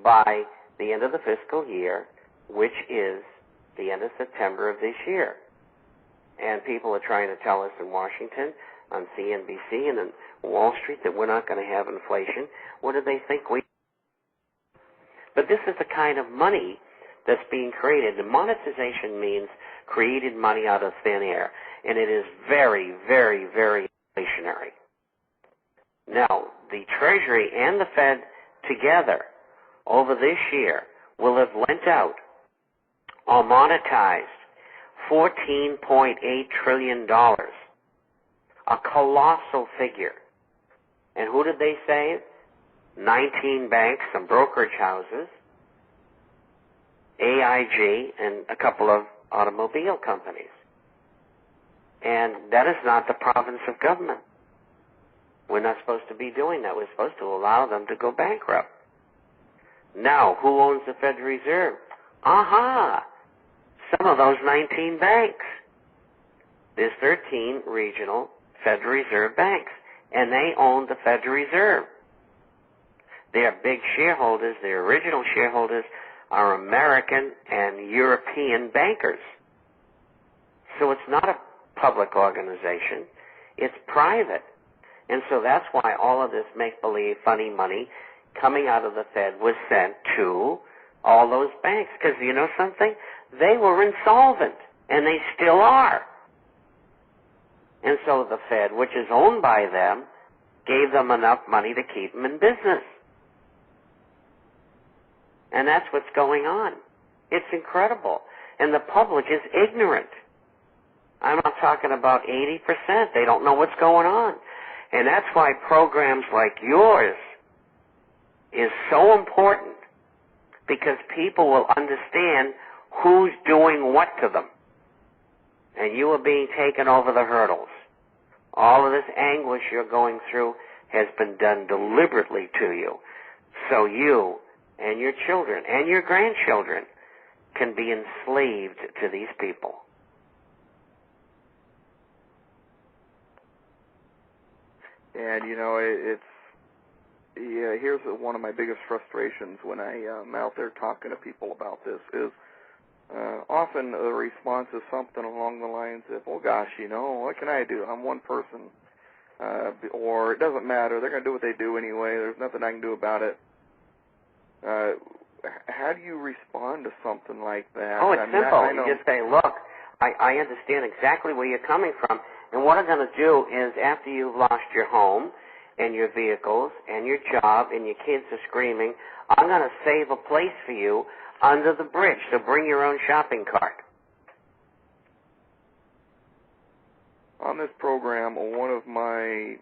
by the end of the fiscal year, which is the end of September of this year. And people are trying to tell us in Washington, on CNBC and on Wall Street, that we're not going to have inflation. What do they think we... But this is the kind of money that's being created. The monetization means created money out of thin air, and it is very, very, very inflationary. Now, the Treasury and the Fed together over this year will have lent out or monetized $14.8 trillion, a colossal figure. And who did they save? 19 banks, some brokerage houses, AIG, and a couple of automobile companies. And that is not the province of government. We're not supposed to be doing that. We're supposed to allow them to go bankrupt. Now, who owns the Federal Reserve? Aha! Some of those 19 banks. There's 13 regional Federal Reserve banks, and they own the Federal Reserve. Their big shareholders, their original shareholders, are American and European bankers. So it's not a public organization. It's private. And so that's why all of this make-believe, funny money coming out of the Fed was sent to all those banks. Because you know something? They were insolvent, and they still are. And so the Fed, which is owned by them, gave them enough money to keep them in business. And that's what's going on. It's incredible. And the public is ignorant. I'm not talking about 80%. They don't know what's going on. And that's why programs like yours is so important, because people will understand who's doing what to them. And you are being taken over the hurdles. All of this anguish you're going through has been done deliberately to you. So you and your children and your grandchildren can be enslaved to these people. And, you know, here's one of my biggest frustrations when I'm out there talking to people about this is often the response is something along the lines of, oh, gosh, you know, what can I do? I'm one person. Or it doesn't matter. They're going to do what they do anyway. There's nothing I can do about it. How do you respond to something like that? Oh, it's simple. You just say, look, I understand exactly where you're coming from, and what I'm going to do is after you've lost your home and your vehicles and your job and your kids are screaming, I'm going to save a place for you under the bridge, so bring your own shopping cart. On this program, one of my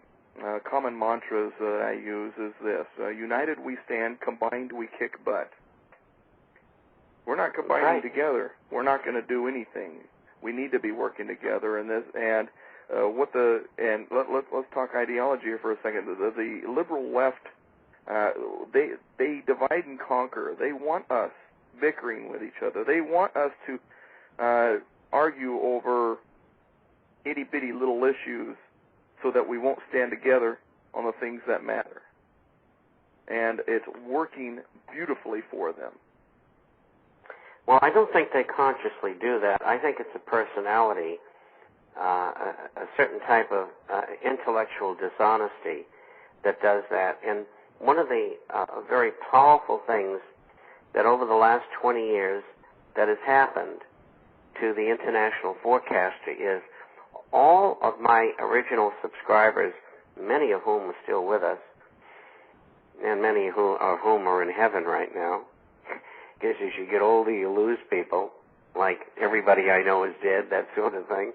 common mantras that I use is this: united we stand, combined we kick butt. We're not combining together. We're not going to do anything. We need to be working together in this. And let's talk ideology here for a second. The liberal left, they divide and conquer. They want us bickering with each other. They want us to argue over itty-bitty little issues so that we won't stand together on the things that matter. And it's working beautifully for them. Well, I don't think they consciously do that. I think it's a personality, a certain type of intellectual dishonesty that does that. And one of the very powerful things that over the last 20 years that has happened to the International Forecaster is all of my original subscribers, many of whom are still with us, and many of whom are in heaven right now. Because as you get older, you lose people, like everybody I know is dead, that sort of thing.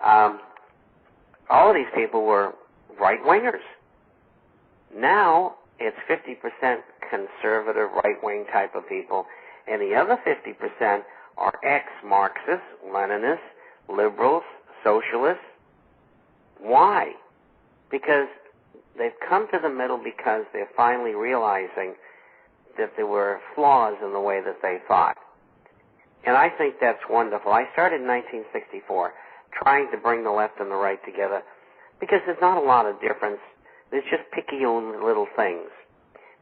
All of these people were right-wingers. Now it's 50% conservative, right-wing type of people, and the other 50% are ex-Marxists, Leninists, liberals, socialists. Why? Because they've come to the middle because they're finally realizing that there were flaws in the way that they thought. And I think that's wonderful. I started in 1964 trying to bring the left and the right together because there's not a lot of difference. There's just picky little things.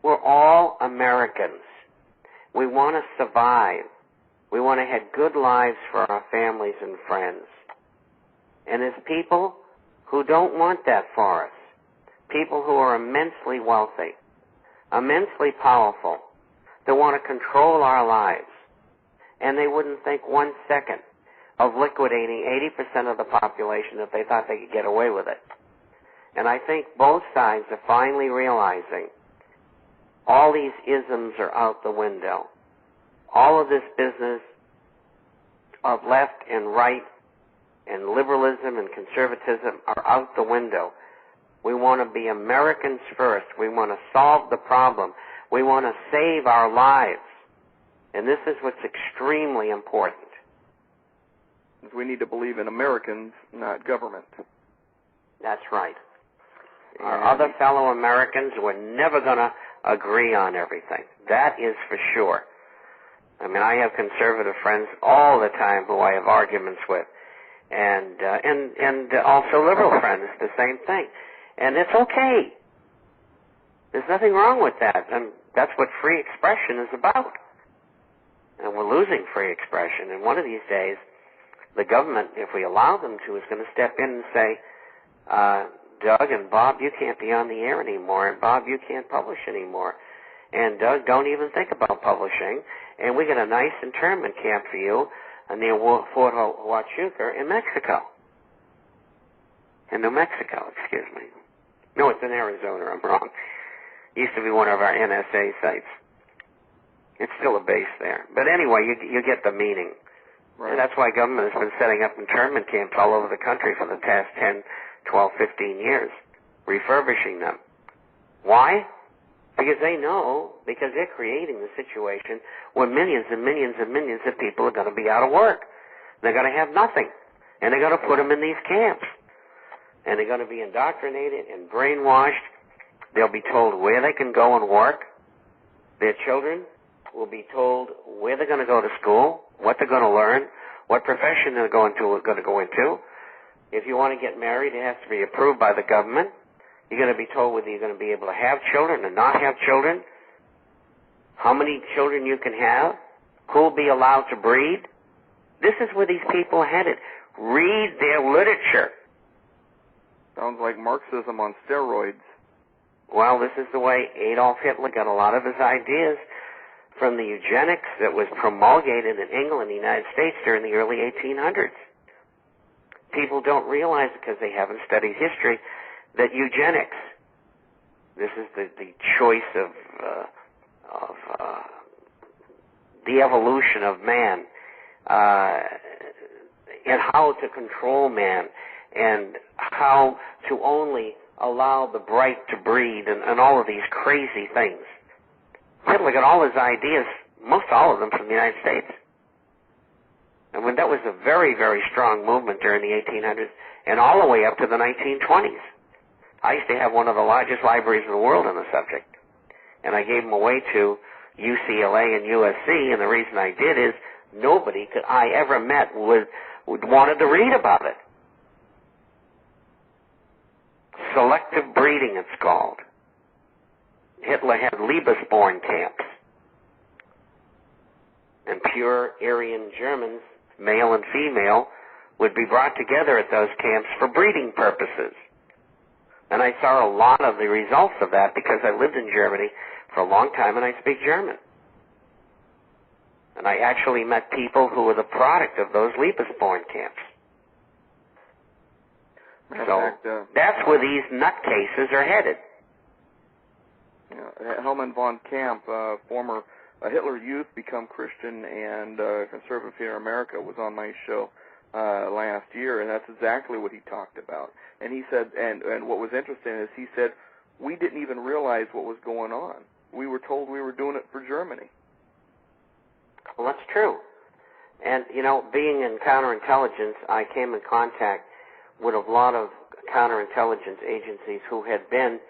We're all Americans. We want to survive. We want to have good lives for our families and friends. And there's people who don't want that for us. People who are immensely wealthy, immensely powerful, that want to control our lives. And they wouldn't think 1 second of liquidating 80% of the population if they thought they could get away with it. And I think both sides are finally realizing all these isms are out the window. All of this business of left and right and liberalism and conservatism are out the window. We want to be Americans first. We want to solve the problem. We want to save our lives. And this is what's extremely important. We need to believe in Americans, not government. That's right. Our other fellow Americans, we're never going to agree on everything. That is for sure. I mean, I have conservative friends all the time who I have arguments with, and also liberal friends, the same thing. And it's okay. There's nothing wrong with that, and that's what free expression is about. And we're losing free expression, and one of these days, the government, if we allow them to, is going to step in and say, Doug and Bob, you can't be on the air anymore, and Bob, you can't publish anymore, and Doug, don't even think about publishing, and we got a nice internment camp for you near Fort Huachuca in Mexico. In New Mexico, excuse me. No, it's in Arizona, I'm wrong. It used to be one of our NSA sites. It's still a base there. But anyway, you get the meaning. Right. And that's why government has been setting up internment camps all over the country for the past 10, 12, 15 years, refurbishing them. Why? Because they know, because they're creating the situation where millions and millions and millions of people are going to be out of work. They're going to have nothing. And they're going to put them in these camps. And they're going to be indoctrinated and brainwashed. They'll be told where they can go and work. Their children will be told where they're going to go to school, what they're going to learn, what profession they're going to go into. If you want to get married, it has to be approved by the government. You're going to be told whether you're going to be able to have children or not have children, how many children you can have, who will be allowed to breed. This is where these people are headed. Read their literature. Sounds like Marxism on steroids. Well, this is the way Adolf Hitler got a lot of his ideas from the eugenics that was promulgated in England and the United States during the early 1800s. People don't realize, because they haven't studied history, that eugenics, this is the choice of the evolution of man, and how to control man, and how to only allow the bright to breed, and all of these crazy things. Hitler got all his ideas, most all of them, from the United States. And when that was a very, very strong movement during the 1800s and all the way up to the 1920s. I used to have one of the largest libraries in the world on the subject. And I gave them away to UCLA and USC, and the reason I did is nobody I ever met wanted to read about it. Selective breeding, it's called. Hitler had Liebesborn camps. And pure Aryan Germans, male and female, would be brought together at those camps for breeding purposes. And I saw a lot of the results of that because I lived in Germany for a long time and I speak German. And I actually met people who were the product of those Liebesborn camps. So that's where these nutcases are headed. Yeah, Helmut von Camp, former Hitler Youth Become Christian and Conservative here in America, was on my show last year, and that's exactly what he talked about. And he said, and what was interesting is he said, we didn't even realize what was going on. We were told we were doing it for Germany. Well, that's true. And, you know, being in counterintelligence, I came in contact with a lot of counterintelligence agencies who had been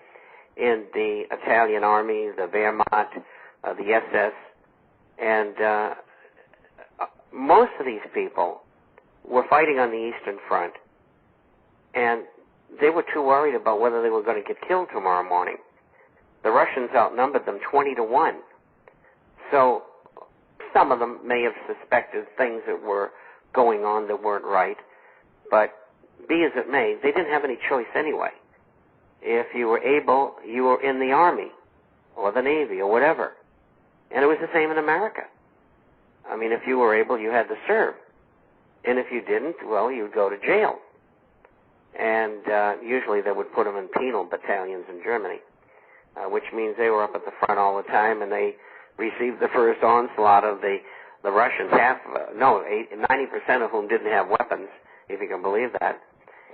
in the Italian army, the Wehrmacht, the SS, and most of these people were fighting on the Eastern Front, and they were too worried about whether they were going to get killed tomorrow morning. The Russians outnumbered them 20-1. So some of them may have suspected things that were going on that weren't right, but be as it may, they didn't have any choice anyway. If you were able, you were in the Army or the Navy or whatever. And it was the same in America. I mean, if you were able, you had to serve. And if you didn't, well, you'd go to jail. And usually they would put them in penal battalions in Germany, which means they were up at the front all the time, and they received the first onslaught of the Russians. 90% of whom didn't have weapons, if you can believe that.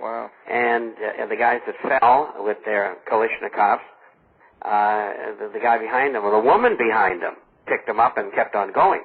Wow. And the guys that fell with their Kalashnikovs, the guy behind them, or the woman behind them, picked them up and kept on going.